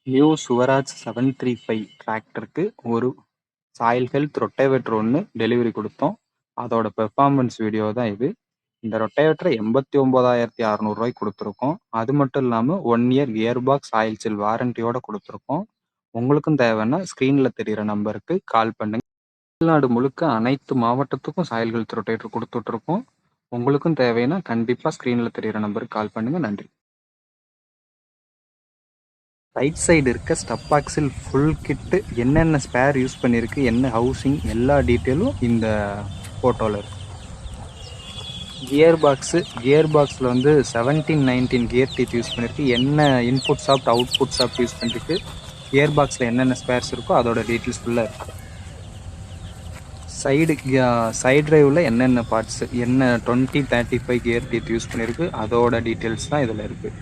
New Swaraj 735 டிராக்டருக்கு ஒரு soil health rotavator ஒன்று delivery கொடுத்தோம். அதோட பெர்ஃபார்மன்ஸ் வீடியோ தான் இது. இந்த ரொட்டேவேட்டரை 89,600 கொடுத்துருக்கோம். அது மட்டும் இல்லாமல் 1 இயர் கியர் பாக்ஸ் ஆயில் சில் வாரண்டியோட கொடுத்துருக்கோம். உங்களுக்கும் தேவைன்னா ஸ்க்ரீனில் தெரிகிற நம்பருக்கு கால் பண்ணுங்க. தமிழ்நாடு முழுக்க அனைத்து மாவட்டத்துக்கும் சாயில் ஹெல்த் ரொட்டேட்டர் கொடுத்துட்ருக்கோம். உங்களுக்கும் தேவைன்னா கண்டிப்பாக ஸ்க்ரீனில் தெரிகிற நம்பருக்கு கால் பண்ணுங்கள். நன்றி. ரைட் சைடு இருக்க ஸ்டப் ஆக்சில் ஃபுல் கிட்டு என்னென்ன ஸ்பேர் யூஸ் பண்ணியிருக்கு, என்ன ஹவுசிங், எல்லா டீட்டெயிலும் இந்த ஃபோட்டோவில் இருக்குது. கியர் பாக்ஸில் வந்து 17-19 கியர் டீத் யூஸ் பண்ணியிருக்கு. என்ன input soft output soft use பண்ணியிருக்கு, கியர் பாக்ஸில் என்னென்ன ஸ்பேர்ஸ் இருக்கோ அதோட டீட்டெயில்ஸ் ஃபுல்லாக இருக்குது. சைடு டிரைவில் என்னென்ன பார்ட்ஸு, என்ன 20-35 கியர் டீத் யூஸ் பண்ணியிருக்கு அதோட டீட்டெயில்ஸ் தான் இதில் இருக்குது.